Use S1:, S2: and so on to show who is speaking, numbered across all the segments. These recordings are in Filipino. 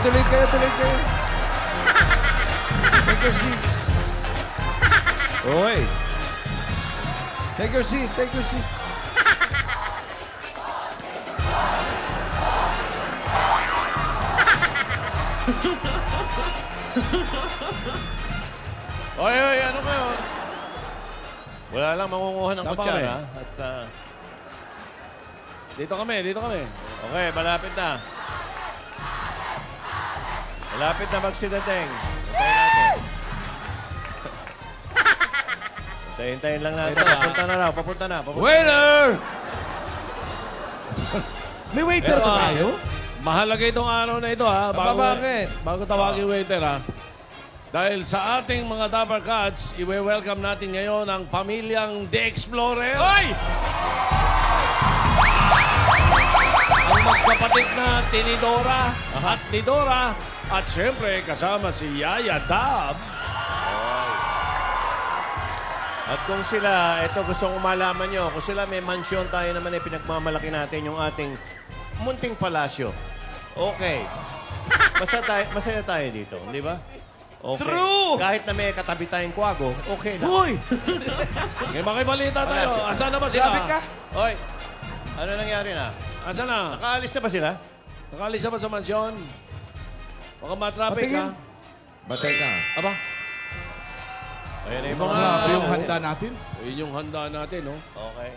S1: Tuloy kayo. Take your seats.
S2: Oy.
S1: Take your seat.
S2: Oy, ano kayo? Wala lang mangunguha ng kutsara. At,
S3: Dito kami.
S2: okay, malapit na. Malapit na magsidating. Hintayin lang natin. Papunta na.
S1: Waiter!
S4: May waiter pa tayo?
S3: Mahalaga itong araw na ito, ha?
S1: Bakit?
S3: Bago tawagin waiter, ha? Dahil sa ating mga Dapper Cats, i-welcome natin ngayon ang pamilyang The Explorer.
S2: Oy!
S3: Ang magkapatid na Tinidora at Nidora. At syempre, kasama si Yaya Dab.
S2: At kung sila, ito gusto kong malaman nyo, kung sila may mansyon tayo naman pinagmamalaki natin yung ating munting palasyo. Okay. Masaya tayo dito, di ba? Okay.
S4: True!
S2: Kahit na may katabi tayong kwago, okay lang.
S4: Hoy!
S3: May makibalita tayo. Asan na ba sila?
S4: Grabe ka.
S2: Oy, ano nangyari na?
S3: Asan na?
S2: Nakaalis na ba sila?
S3: Nakalis na ba sa mansyon? Baka matraffic, ha?
S1: Batay ka.
S3: Aba,
S2: Ayan na yung
S1: Mga-
S4: Grabe yung handa natin.
S3: yun yung handa natin, no?
S2: Okay.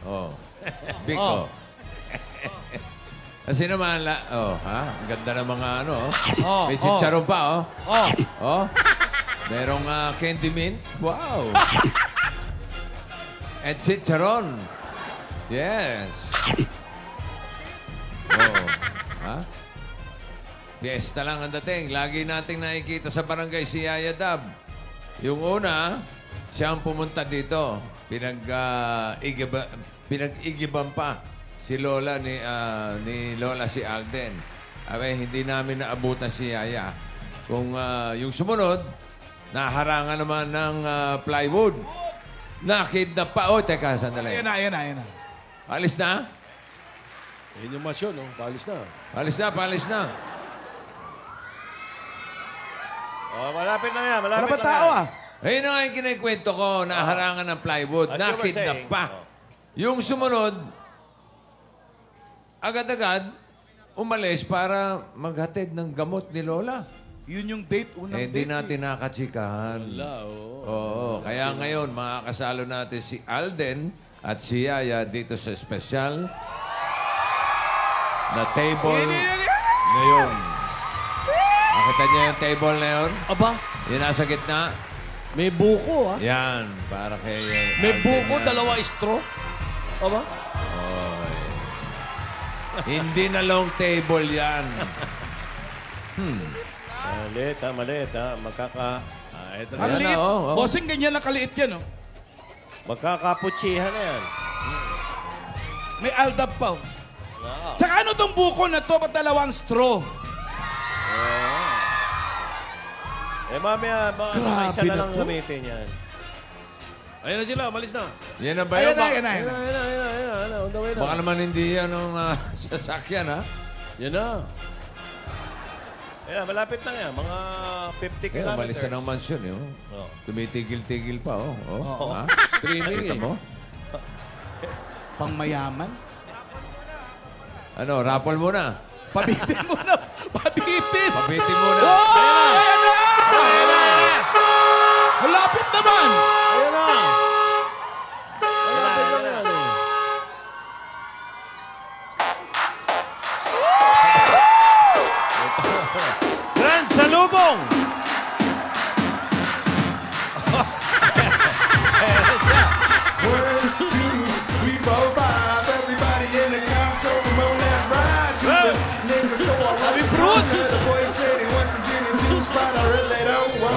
S1: Oh. Big, oh. Kasi naman, Ang ganda ng mga May chicharon pa, Merong candy mint. Wow. And chicharon. Yes. Fiesta lang ang dating. Lagi nating nakikita sa barangay si Yaya Dab. Yung una, siya ang pumunta dito. Pinag-igiban pa si Lola ni Lola si Alden. Hindi namin naabutan si Yaya. Kung yung sumunod, naharangan naman ng plywood. Nakidnap pa. Teka, sandali.
S4: Ayan na.
S1: Palis na?
S3: Yun yung mansyon, no? Palis na.
S1: Palis na.
S2: Oh, malapit na yan.
S4: Wala pa tao
S1: Ayun na nga yung kinikwento ko, naharangan ng plywood,
S2: As you were
S1: nakidnap
S2: saying,
S1: pa. Yung sumunod, agad-agad, umalis para maghatid ng gamot ni Lola.
S4: Yun yung date, unang
S1: Hindi
S4: date.
S1: natin nakachikahan.
S3: Wala, oo.
S1: Oo, kaya ngayon, makakasalo natin si Alden at si Yaya dito sa special na table ngayon. Nakita niyo yung table na yun?
S3: Aba,
S1: Yung nasa gitna?
S3: may buko, ha?
S1: Yan, para kay
S3: May
S1: Alden
S3: buko,
S1: yan.
S3: 2 straw. Aba?
S1: Oy. Hindi na long table yan.
S2: Maliit ha.
S3: Ito
S4: Ang
S1: Ayan
S4: liit.
S1: na, oh.
S4: Bossing, ganyan lang kaliit yan,
S2: Magkakaputsihan na yan.
S4: May aldab pa, Tsaka ano tong buko na to? Ba't 2 straw?
S2: Mamaya, baka
S4: Grabe
S2: isa na
S4: na
S2: lang
S4: to.
S2: gamitin yan.
S3: Ayan na sila, malis na.
S1: Yan na ba
S4: Ayan
S1: yun?
S4: na.
S3: Ayan na. On the way na.
S1: Baka naman hindi yan ang sasakyan, ha?
S3: Yan na.
S2: Ayan, malapit lang yan. Mga 50
S1: Kaya
S2: kilometers.
S1: umalis na ng mansyon, eh.
S2: Oh.
S1: Tumitigil-tigil pa, Ha?
S3: Streaming,
S1: Kita
S3: eh.
S1: mo?
S4: Pangmayaman?
S1: Ano, raffle muna.
S4: Pabitin mo na. Pabitin!
S1: Pabitin muna.
S4: Oh! Ayan na! Malapit naman!
S3: Ayan na. Malapit na yan, eh.
S2: Grand Salubong!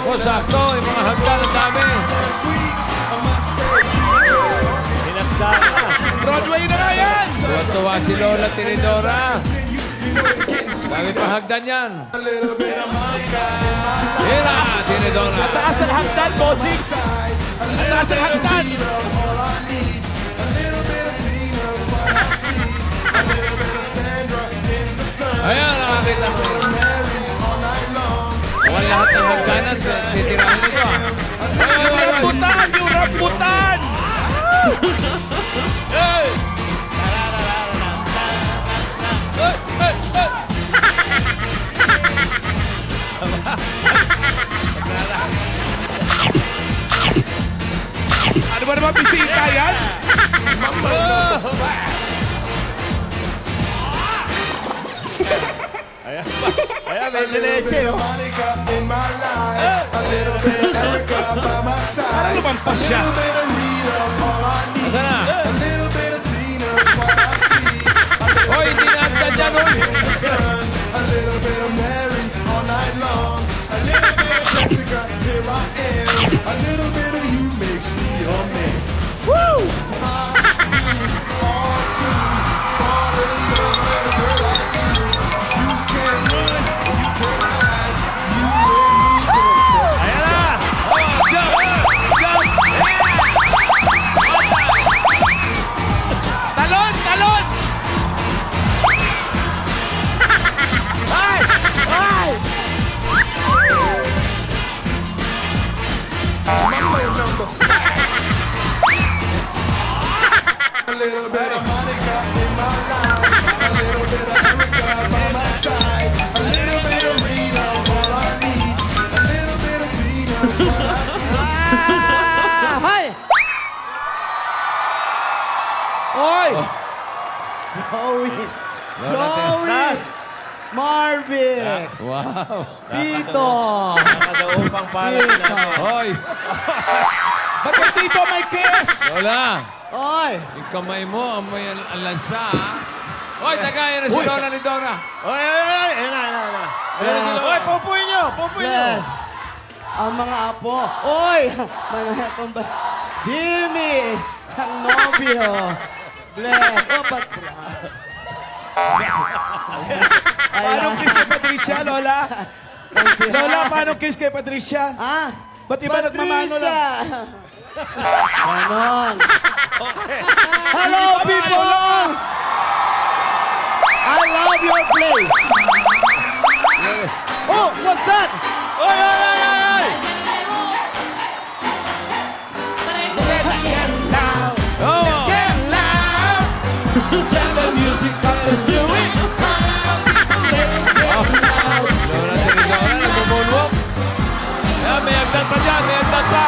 S1: Ako, sakto. Yung mga hagdan ang dami.
S2: Hinagda na.
S4: Broadway na nga yan!
S1: Tuwa si Lola Tinidora. Dami pa hagdan yan. Hira, Tinidora.
S4: Mataas ang hagdan, bossing! Mataas ang hagdan!
S1: Ayan, nakakita mo. Mukhang lahat ng hagdanan, titirahin ito ah.
S4: Yung rambutan! Yung rambutan! Hey! Hey! Hey! Hey! Ano ba naman bisita yan?
S2: Ayan, may leche, oh.
S4: Parang lumampas siya.
S1: Asa na? Hoy, hindi na hagdan dyan, hoy.
S5: A little bit of Mary all night long. A little bit of Jessica, here I am. A little bit of you makes me your man. Woo! All to fall in love with a girl like you. You can't run, you can't hide. You and me gonna touch the sky.
S1: Oh, jump! Jump!
S4: Talon! Talon!
S1: Ay! Ay!
S5: A little bit of Monica in my life. A little bit of Erica by my side. A little bit of Rita, all I need. A little bit of Tina's what I see.
S4: Oy!
S6: Joey!
S1: Lola,
S6: Joey! Marvin!
S1: wow!
S6: Tito!
S2: Nakadaupang palad natin.
S1: Hoy!
S4: Ba't yung tito may kiss?
S1: Lola!
S6: Oy!
S1: Yung kamay mo, amoy ang lansa, ha? Hoy, tagayan na si Lola ni Dora.
S2: Oy, oy, oy! Ayan na. Ayan na sila. Oy, pupuin nyo! Pupuin nyo!
S6: Bless! Ang mga apo. Oy! Mga kumba. Jimmy! Ang nobyo! Bless! Oh, ba't
S4: Paano kiss kay Patricia, Lola? Lola, paano kiss kay Patricia?
S6: Ah?
S4: Ba't iba nagmamano lang?
S6: Ganon. Hello, people! I love your play. Oh, what's that?
S2: Oy, oy, oy, oy, oy!
S1: Oh!
S4: Tell the music up, let's do it!
S1: Lola ni Dora, nag-moonwalk. Ayan, may hagdan pa dyan, may hagdan pa.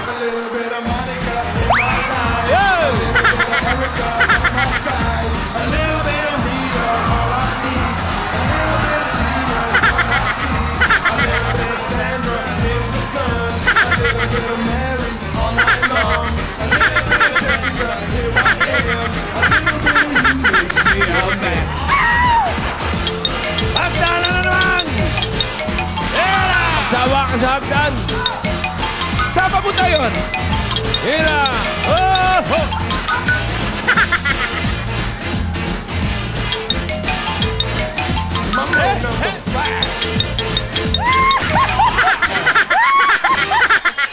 S5: A little bit of Monica in my life. A little bit of Erica by my side. A little bit of Rita, all I need. A little bit of Tina's what I see. A little bit of Sandra in the sun. A little bit of Mary all night long. A little bit of Jessica, here I am. A little bit of you makes me a man.
S1: Hagdan na naman! Hira! Sawa ka sa hagdan!
S4: Saan papunta yun?
S1: Hira! Oh!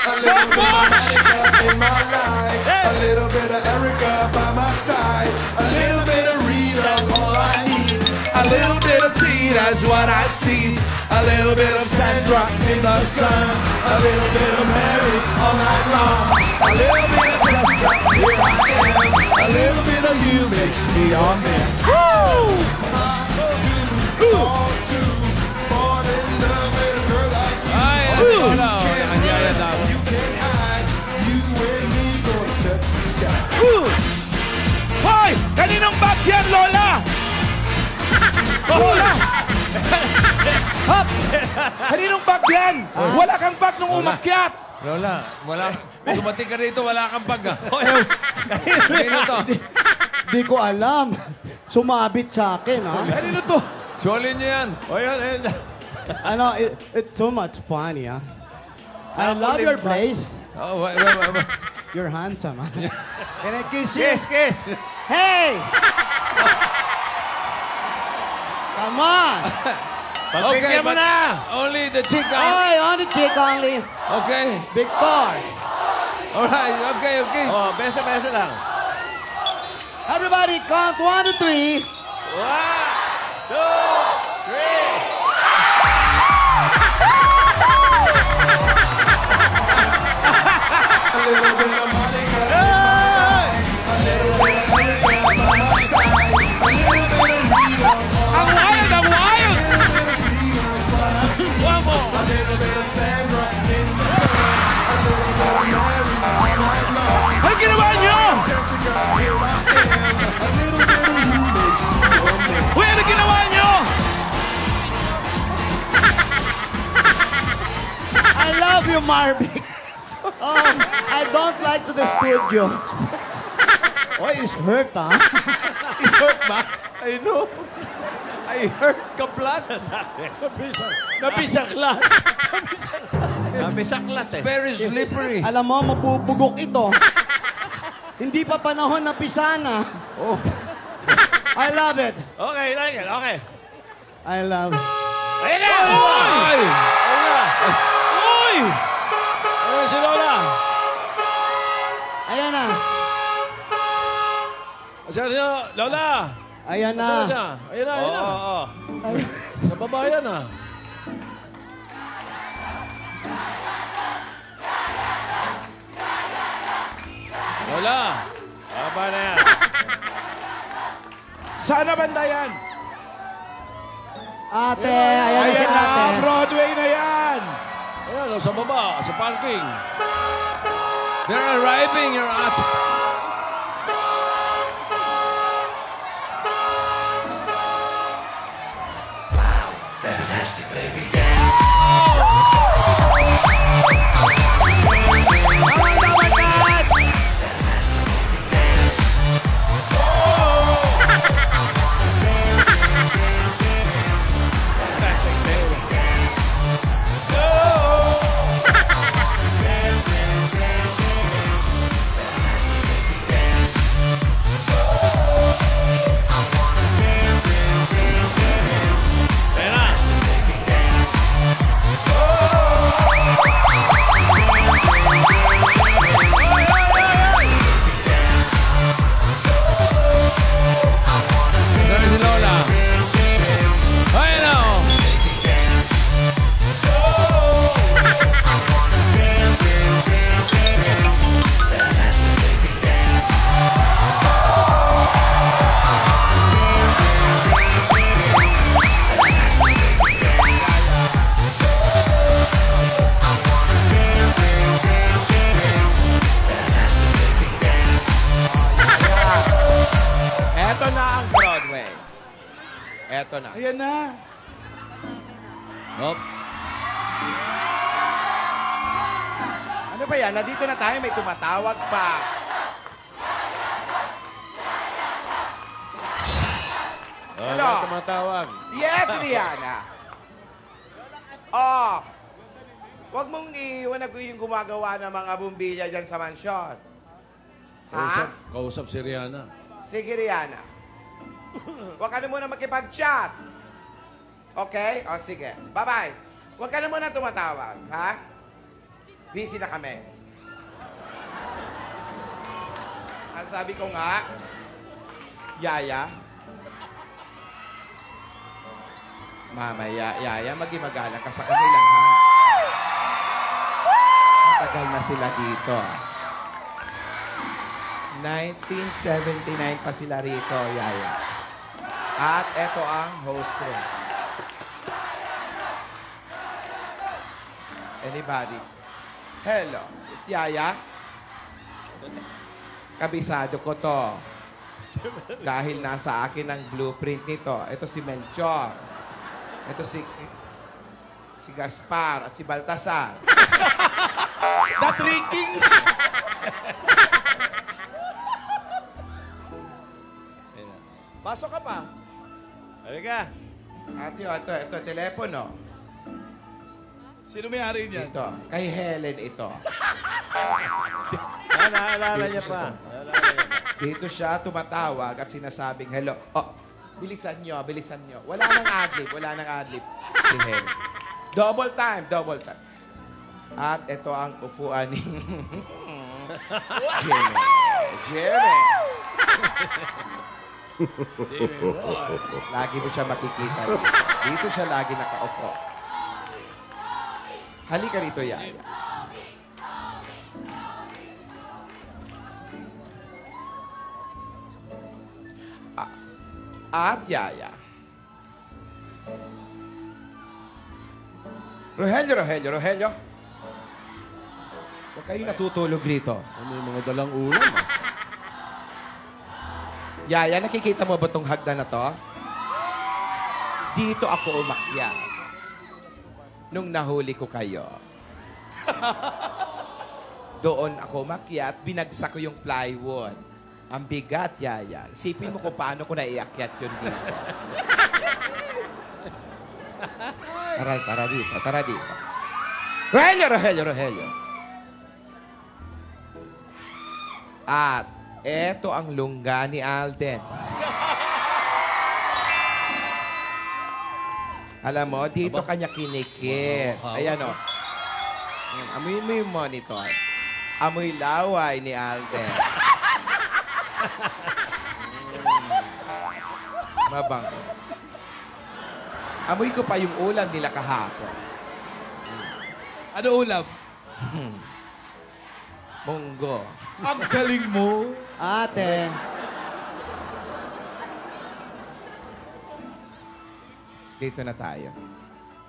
S5: A little bit of Monica in my life. A little bit of Erica by my side. A little bit of Rita's all I need.
S4: A little bit of Tina's what I see. A little bit of Sandra in the sun.
S5: A little bit of Mary all night long. A little bit of Jessica, here I am. A little bit of you makes me your man. All to fall in love with a girl like you.
S1: Ay, Lola, oh, nagyaya daw.
S5: You can't hide. You and me gonna touch the sky.
S4: Hoy! Kaninong bag yan, Lola? Lola! Hop! Kaninong bag yan? Wala kang bag nung umakyat.
S1: Lola, wala. Dumating ka rito, wala kang bag, ah. Kanino to?
S6: Di ko alam. Sumabit sa akin, ha?
S4: Kanino to?
S1: Solin niyo yan.
S2: Oy, ayan.
S6: Ano, it's so much fun, ha? I love your place.
S1: Oh,
S6: You're handsome, ha? Can I kiss you?
S2: Kiss, kiss!
S6: Hey! Come on!
S2: Pagpigyan mo
S1: but
S2: na!
S1: only the chick, ah.
S6: Oy, on the chick only.
S1: Okay.
S6: Victor!
S1: Alright, okay.
S2: Oh, besa lang.
S6: Everybody, count 1 to 3.
S2: 1, 2, 3.
S5: A little bit of Monica, a little bit of Erica by my side, a little bit of Rita's
S4: Ang wild, ang wild!
S5: a little bit of Tina's what I see, a little bit of Sandra in the sun, a little bit of Mary all night long.
S4: Ano ginawa nyo?
S5: Jessica, here I am, a little bit of you makes me wonder.
S4: Uy, ano ginawa nyo?
S6: I love you, Marvick. I don't like to dispute you. Oh, it's hurt, ha? It's hurt ba?
S3: I know. I heard kaplana sa akin. Nabisaklat.
S2: Nabisaklat eh.
S1: Very slippery.
S6: Alam mo, mabubugok ito. Hindi pa panahon na pisana.
S1: Oh.
S6: I love it.
S2: Okay, like it. Okay.
S6: I love it.
S2: Ayan na!
S3: Ay! Ayun na.
S4: Uy!
S3: Ayun si Lola.
S6: Ayan na.
S3: Asan siya? Lola.
S6: Ayan na.
S3: Asan siya? Ayun na, ayun na.
S2: Oo.
S3: Sa babayan na. Lola.
S2: Tama na yan.
S4: Sana banda yan?
S6: Ate, ayan na si
S4: Ayan na,
S6: ate.
S4: Broadway na yan!
S3: Ayun, sa baba, sa parking.
S1: They're arriving, Your Ate.
S3: Ayun na.
S1: Sorry si Lola. Ayun na, oh.
S7: Eto na ang Broadway. Eto na.
S4: Ayan na.
S3: Hop.
S7: Ano ba yan? Nandito na tayo, may tumatawag pa.
S2: Ano? Tumatawag.
S7: Yes, Rihanna. Oh. Huwag mong iiwan na yung gumagawa ng mga bumbilya dyan sa mansyon.
S3: Kausap,
S7: Ha?
S3: kausap si Rihanna.
S7: Sige, Rihanna. Huwag ka na muna makipag-chat. Okay? O, sige. Bye-bye. Huwag ka na muna tumatawag, ha? Busy na kami. Ang sabi ko nga, Yaya, mamaya, Yaya, magimagalang ka sa kanila, ha? Matagal na sila dito. 1979 pa sila rito, Yaya. At eto ang host ko. Anybody? Hello, it's Yaya. Kabisado ko to. Dahil nasa akin ang blueprint nito. Ito si Melchor. Ito si Gaspar at si Baltasar.
S4: The Three Kings! Pasok ka pa.
S2: Halika.
S7: At yun, ito, telepono.
S4: Sino may-ari niyan?
S7: Ito, kay Helen ito.
S2: Naalala niya pa. Naalala niya pa.
S7: Dito siya tumatawag at sinasabing, hello. Oh, bilisan nyo, bilisan nyo. Wala nang adlib, wala nang adlib. Si Helen. Double time, double time. At ito ang upuan ni... Jimmy. Jimmy. Lagi mo siya makikita. Dito siya lagi nakaupo. Halika rito, Yaya. At Yaya. Rogelio. Huwag kayo natutulog rito.
S3: Ano yung mga dalang ulam?
S7: Yaya, nakikita mo ba itong hagdan na to? Dito ako umakyat. Nung nahuli ko kayo. Doon ako umakyat, binagsak ko yung plywood. Ang bigat, Yaya. Isipin mo kung paano ko naiakyat yun dito. Tara dito. Rogelio. At eto ang lungga ni Alden. Alam mo, dito kanya kinikis. Ayan o. Amoy mo yung monitor. Amoy laway ni Alden. Mabango. Amoy ko pa yung ulam nila kahapon.
S4: Ano ulam?
S7: Munggo.
S4: Ang galing mo.
S6: Ate.
S7: Dito na tayo.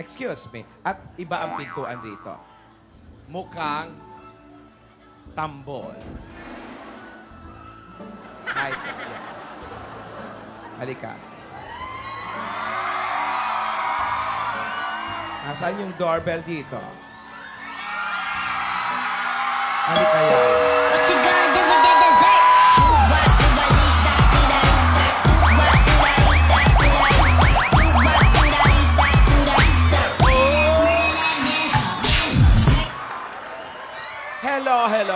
S7: Excuse me. At iba ang pintuan rito. Mukhang tambol. Hi. Halika. Nasaan yung doorbell dito? Halika yan.
S8: What you gonna do with that dessert?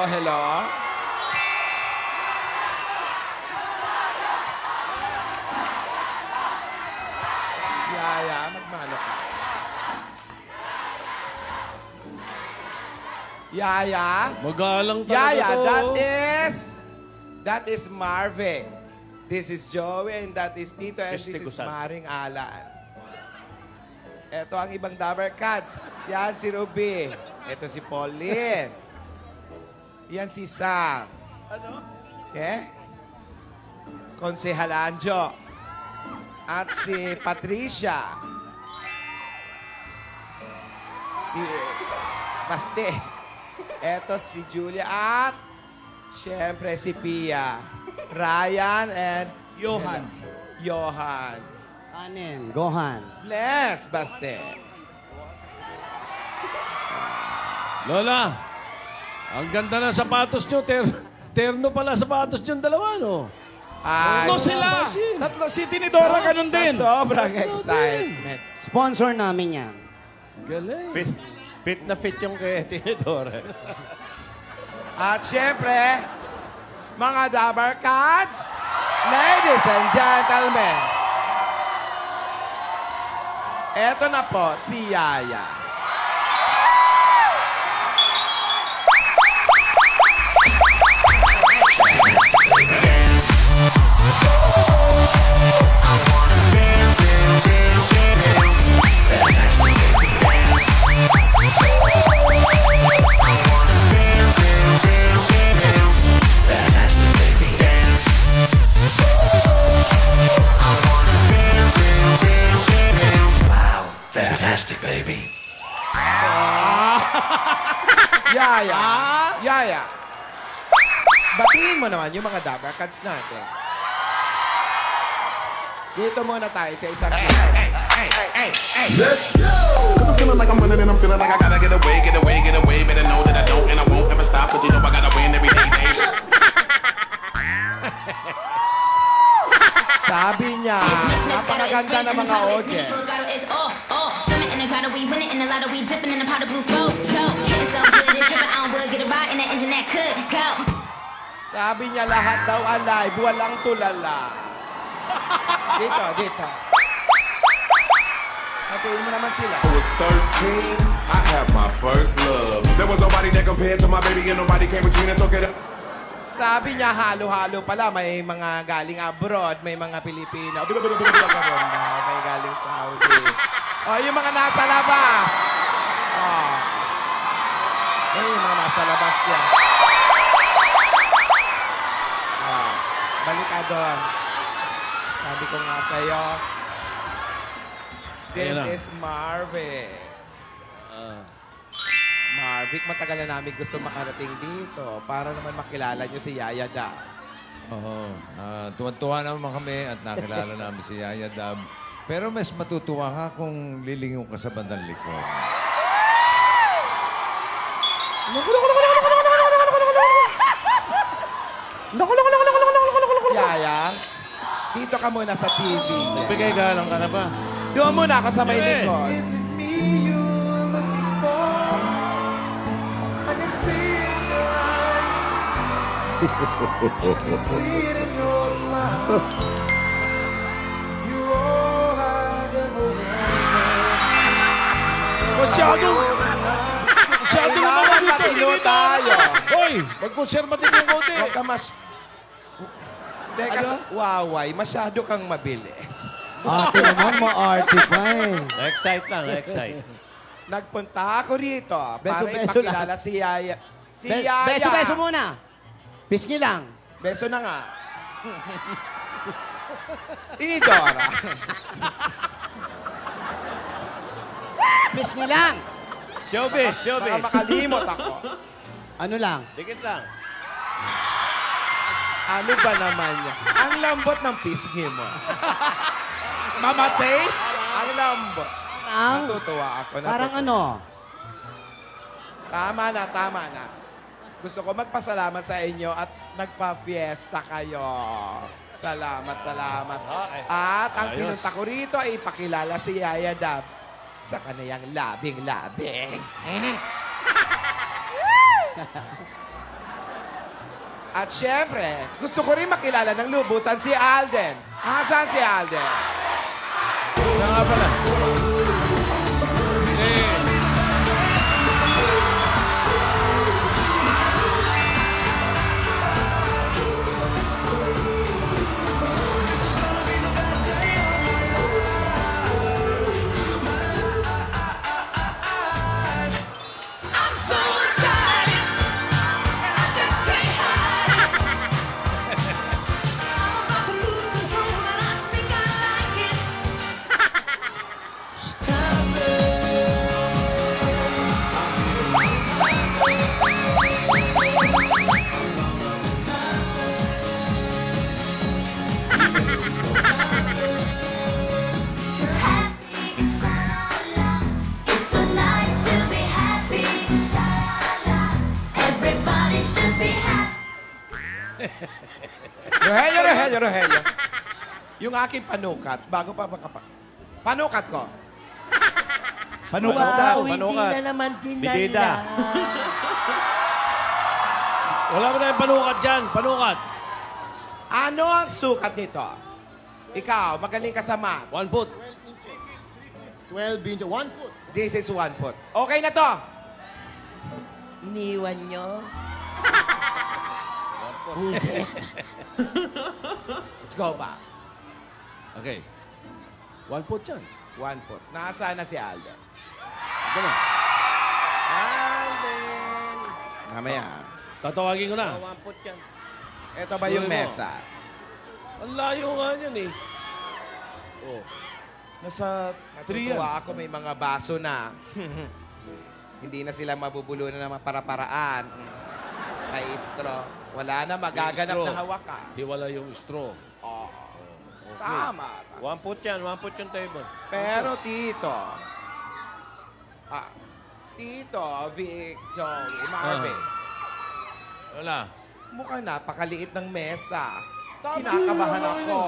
S7: Hello. Yaya, magmano ka. Yaya?
S3: Magalang talaga
S7: Yaya,
S3: to.
S7: that is Marvick. This is Joey and that is Tito and this is
S2: Tistikusan.
S7: Maring Alan. Ito ang ibang Dabber Cats. Yan si Ruby. Ito si Pauline. Yan si Sam. Ano? Okay? Konsehal Anjo. At si Patricia. Si Baste. Ito si Julia at siyempre si Pia. Ryan and
S4: Johan.
S6: Kanin. Gohan.
S7: Bless, Baste.
S3: Lola, ang ganda ng sapatos nyo. Terno pala sapatos nyo dalawa, no?
S7: Ay,
S4: Tatlo sila. Tatlo. Si Tinidora ganun din.
S7: Sobrang excitement.
S6: Sponsor namin yan.
S3: Galing.
S2: Fit na fit yung kay Tinidora.
S7: At syempre, mga Dabber Cats, ladies and gentlemen, eto na po si Yaya.
S9: Fantastic, baby.
S7: Yaya. Batiin mo naman yung mga Dabber Cats natin. Dito muna tayo sa isang
S9: Let's go! Cause I'm feeling like I'm winning and I'm feeling like I gotta get away. Better know that I don't and I won't ever stop. Cause you know I gotta win every day.
S7: Sabi niya, napakaganda ng mga audience.
S8: In the crowd, we winning in the lotto, we dipping in the pot of blue flow. Getting so good, it's dripping on wood, get a ride in the engine that could go.
S7: Sabi niya lahat daw alive, walang tulala. Dito. Hatiin mo naman sila.
S5: I was 13, I had my first love. There was nobody that compared to my baby and nobody came between us. Look at it.
S7: Sabi niya, halo-halo pala. May mga galing abroad, may mga Pilipino. May galing Saudi. Oh, yung mga nasa labas. Oh. Yung mga nasa labas yan. Oh. Balik ka doon. Sabi ko nga sa'yo, this is Marvic. Marvic, matagal na namin gusto makarating dito para naman makilala niyo si Yaya Dab.
S1: Oo. Tuwan-tuwa naman kami at nakilala namin si Yaya Dab. Pero mas matutuwa ka kung lilingon ka sa bandang likod.
S7: Yaya, dito ka muna sa TV.
S2: Bigay galang ka na ba?
S7: Doon muna ako sa may likod.
S5: Is it me you're looking for? I can see it in your eyes. I can see it in your smile. You're all I ever wanted.
S3: Masyadong
S7: Kailangan matino tayo.
S3: Hoy, mag-conservative yung konti.
S7: Huwag ka Hindi, kasi waway, masyado kang mabilis.
S6: Ate naman, ma-arte pa eh.
S2: Excite lang, excite.
S7: Nagpunta ako rito para
S6: Beso-beso
S7: ipakilala si Yaya. Si Yaya.
S6: Beso-beso muna. Pisngi lang.
S7: Beso na nga. Tinidora.
S6: Pisngi lang.
S2: Showbiz, showbiz.
S7: Baka makalimot ako.
S6: Ano lang?
S2: Dikit lang.
S7: Ano ba naman yan? Ang lambot ng pisngi mo. Mamatay? Ang lambot. Natutuwa ako.
S6: Parang ano?
S7: Tama na. Gusto ko magpasalamat sa inyo at nagpa-fiesta kayo. Salamat. At ang pinunta ko rito ay ipakilala si Yaya Dab sa kaniyang labing-labing. At syempre, gusto ko rin makilala ng lubusan si Alden. Asan si Alden?
S1: Siya nga pala.
S8: It's so nice to be happy. Everybody should be happy.
S7: Rogelio. Yung aking panukat, bago pa panukat ko.
S2: Panukat daw,
S10: Hindi
S2: panukat.
S10: na naman
S2: Bidida.
S3: Wala mo tayong panukat dyan. Panukat.
S7: Ano ang sukat nito? Ikaw, magaling ka sa math.
S3: 1 foot.
S6: 12 inches. 1 foot.
S7: This is 1 foot. Okay na to.
S10: Iniwan nyo.
S7: Let's go back.
S3: Okay. 1 foot yan.
S7: 1 foot. Nasaan na si Alden?
S3: Ito na.
S7: Alden! Mamaya.
S3: Tatawagin ko na.
S2: 1 foot yan.
S7: Ito ba yung
S3: Siguro mo.
S7: mesa?
S3: Ang layo nga yan eh. Oh.
S4: Nasa 3 yan.
S7: Natutuwa ako may mga baso na. Hindi na sila mabubulunan ng para-paraan. May straw. Wala na magaganap
S3: Yung straw.
S7: na hawakan.
S3: Hiwala yung straw.
S7: Oo. Tama.
S2: 1 foot yan, 1 foot yung table.
S7: Pero Tito, Tito, Vic, Joey, Marvin,
S1: Wala.
S7: mukhang napakaliit ng mesa. Kinakabahan ako.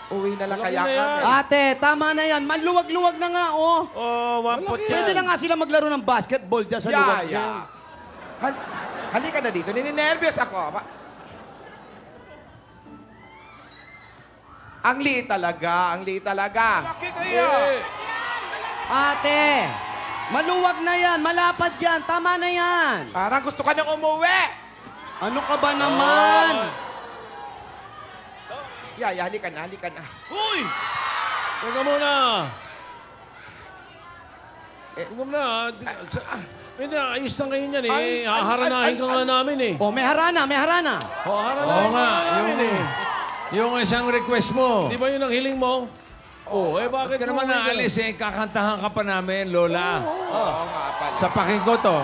S7: Uwi na lang
S3: Malaki
S7: kaya
S3: na yan.
S7: kami.
S6: Ate, tama na yan. Manluwag-luwag na nga, oh.
S2: Oh, 1 foot yan.
S6: Pwede na nga sila maglaro ng basketball dyan sa luwag
S7: Yaya.
S6: dyan.
S7: Halika na dito. Nininervyos ako. Ang liit talaga.
S4: Laki kaya.
S6: Ate, Maluwag na yan, malapad yan, tama na yan.
S7: Parang gusto ka nang umuwi.
S6: Ano ka ba naman?
S7: Yaya, halika na, halika na.
S3: Uy! Teka muna. Teka muna. Hindi, ayos lang kayo niyan eh. Haharanahin ka nga namin eh.
S6: Oh, may harana, may harana.
S1: Oo nga, yung isang request mo.
S3: Di ba yun ang hiling mo? Oo, bakit
S1: Bakit ka naman
S3: umuwi ka?
S1: naalis eh? Kakantahan ka pa namin, Lola.
S7: Oo nga pala.
S1: Sa pakinggo to.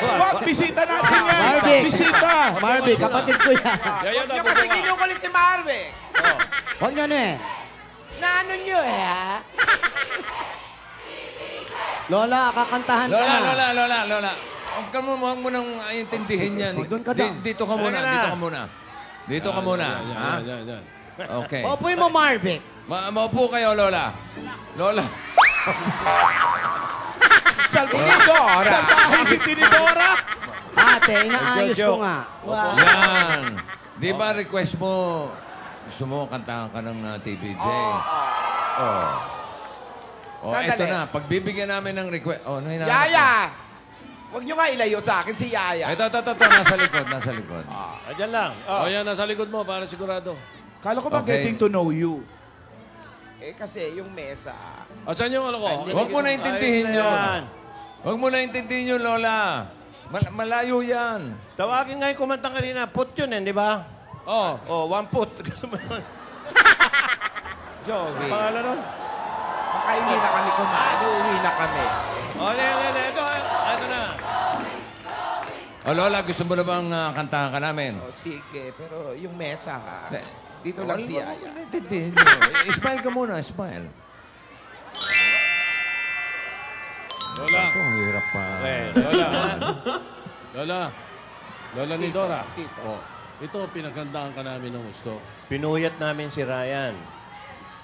S4: Wag, bisita natin yan.
S6: Marvick.
S4: Bisita.
S6: Marvick, kapatid ko yan.
S3: Yaya,
S7: Huwag niyo kasi kinukulit si Marvick.
S6: Huwag nyo na eh.
S7: Naano niyo ha?
S6: Lola, kakantahan ka.
S1: Lola. Huwag mo nang intindihin yan.
S6: Doon ka daw.
S1: Dito ka muna, dito ka muna. Dito ka muna. Ha?
S3: Yan.
S1: Okay.
S6: Opuin mo, Marvick.
S1: Maupo kayo, Lola. Lola.
S7: Salvador.
S4: Salbahe si Tinidora.
S6: Ate, inaayos ko nga.
S1: Yan. Di ba request mo, gusto mo kantahan ka ng TVJ? Oh,
S7: Sandali.
S1: eto na. Pagbibigyan namin ng request. Oh, ano hinahanap mo?
S7: Yaya! Huwag niyo nga ilayo sa akin si Yaya.
S1: Ito. Nasa likod.
S2: Ayan lang.
S3: O yan, nasa likod mo para sigurado.
S4: Kala ko ba
S1: Okay.
S4: getting to know you?
S7: Eh kasi yung mesa.
S3: Asan yung ano ko?
S1: Huwag mo na intindihin
S2: Ayos na
S1: yun.
S2: yan.
S1: Huwag mo na intindihin yun, Lola. Malayo yan.
S2: Tawagin nga yung kumantang kanina. Put yun di ba? Oh, 1 put. Gusto mo yun?
S7: Joey.
S2: Pangalan nun?
S7: Kakainin na kami kumain. Uuwi na kami.
S2: Oh, ito na.
S1: O, Lola, gusto mo na bang kantahan ka namin?
S7: Oh, sige, pero yung mesa ha.
S1: Eh,
S7: Dito lang si Yaya.
S1: Huwag mo na intindihin nyo. Smile ka muna, smile.
S3: Lola.
S1: Ito, ang hirap pa.
S3: Lola ni Dora.
S7: Tito.
S3: Oh, ito, pinaghandaan ka namin ng gusto.
S2: Pinuyat namin si Ryan.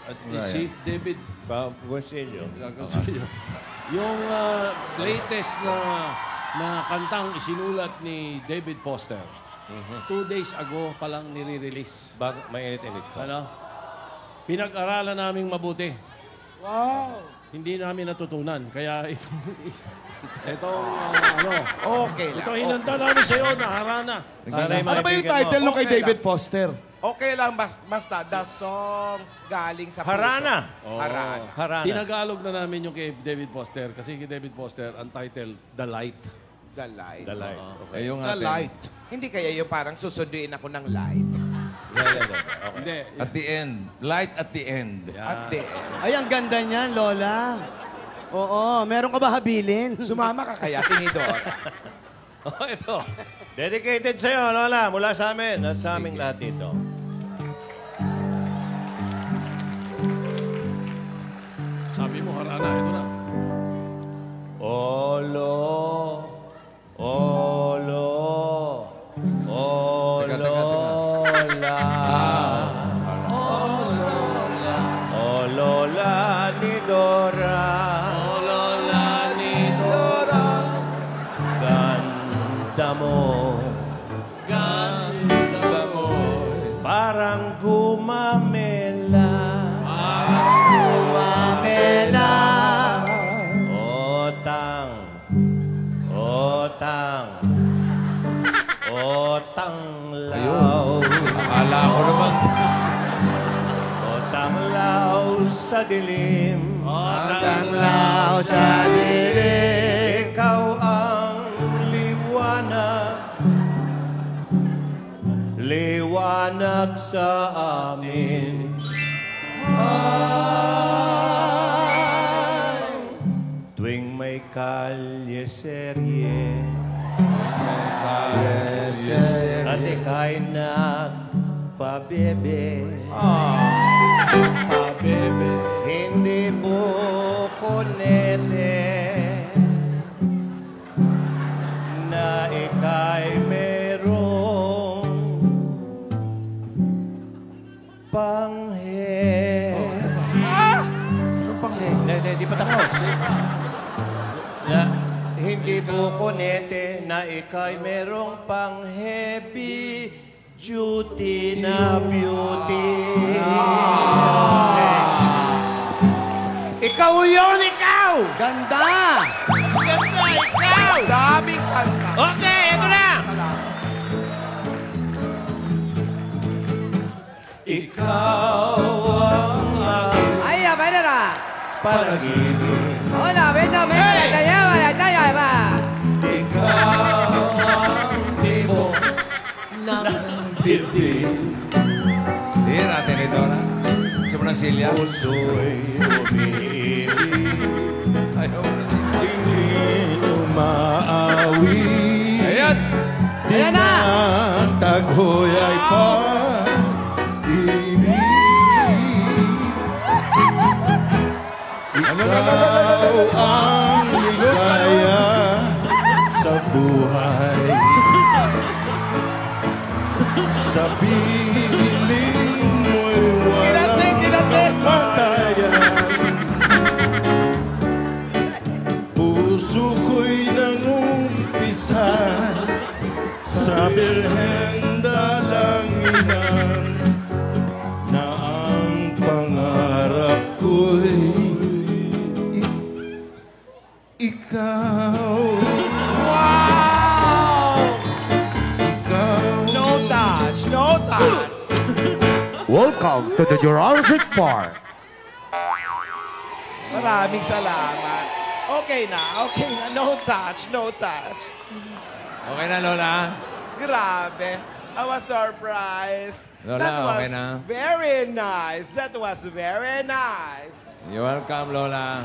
S3: At si David
S2: Gonzalo.
S3: yung latest na kantang isinulat ni David Foster. 2 days ago pa lang nire-release.
S2: May init-init pa.
S3: Ano? Pinag-aralan naming mabuti.
S4: Wow.
S3: Hindi namin natutunan. Kaya itong
S7: Okay lang.
S3: ito hinanda namin sa iyo na harana.
S4: Ano ba yung title nung kay
S7: Okay
S4: David
S7: lang.
S4: Foster?
S7: Okay lang, basta the song galing sa puso.
S2: Harana.
S7: Harana.
S2: Harana.
S3: Tinagalog na namin yung kay David Foster. Kasi kay David Foster, ang title, The Light.
S7: The light.
S2: The light.
S1: Eh, yung
S4: The
S1: atin.
S4: light.
S7: Hindi kaya yung parang susunduin ako ng light.
S3: Hindi.
S1: At the end. Light at the end.
S7: At the
S6: Ay, ang ganda niyan, Lola. Oo, meron ka ba habilin?
S7: Sumama ka kaya, Tinidor.
S2: Oh, ito. Dedicated sa'yo, Lola. Mula sa amin at sa aming lahat dito.
S3: Sabi mo, harana. Ito na.
S2: Olo.
S1: Teka, teka.
S2: Lola. O Lola ni Dora.
S3: Lola ni Dora.
S2: Ganda mo.
S3: Ganda mo.
S2: Parang gumamela.
S6: Pamela.
S2: Otang law.
S1: Akala ko naman.
S2: Otang law sa dilim.
S6: Tanglaw sa dilim.
S2: Ikaw ang liwanag. Liwanag sa amin. Tuwing may kalye-serye at ika'y nagpabebe.
S3: Pabebe.
S2: Hindi bukonete na ika'y merong panghe. Di pa tapos. Hindi bukonete na ika'y merong pang-heavy duty na beauty. Ikaw yun, ikaw!
S6: Ganda!
S3: Okay, ito na!
S6: Ahí ya, venera.
S2: Panaginip.
S6: Hola, vete, vete, te lleva, te lleva.
S1: Tira, Tinidora. Gusto mo na silya?
S2: Puso'y umiibig.
S1: Ayaw mo na.
S2: Hindi umaawi.
S1: Ayan!
S6: Ayan na!
S2: Taghoy ay pag-ibig. Ikaw ang ligaya sa buhay. Sa piling mo'y walang kamatayan. Puso ko'y nangumpisa sa Birhen Dalanginan na ang pangarap ko'y ikaw.
S7: No touch, no touch.
S6: Welcome to the Jurassic Park.
S7: Maraming salamat. Okay na. No touch, no touch.
S1: Okay na, Lola?
S7: Grabe. I was surprised.
S1: Lola,
S7: That was
S1: okay na?
S7: very nice. That was very nice.
S1: You're welcome, Lola.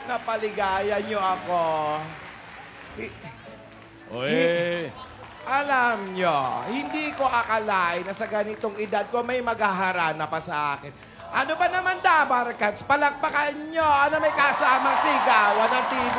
S7: Napaligaya niyo ako.
S3: Oy.
S7: Alam nyo, hindi ko akalain na sa ganitong edad ko may maghaharana pa sa akin. Ano ba naman Dabarkats? Palakpakan nyo. Ano may kasamang sigawan ng TV?